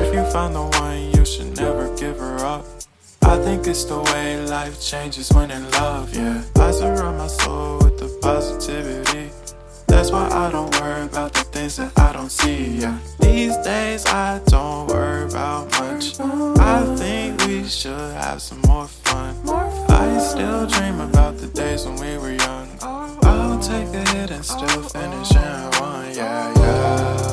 If you find the one, you should never give her up. I think it's the way life changes when in love, yeah. I surround my soul with the positivity. That's why I don't worry about the things that I don't see, yeah. These days I don't worry about much. I think we should have some more fun. I still dream about the days when we were young. I'll take a hit and still finish in one, yeah, yeah.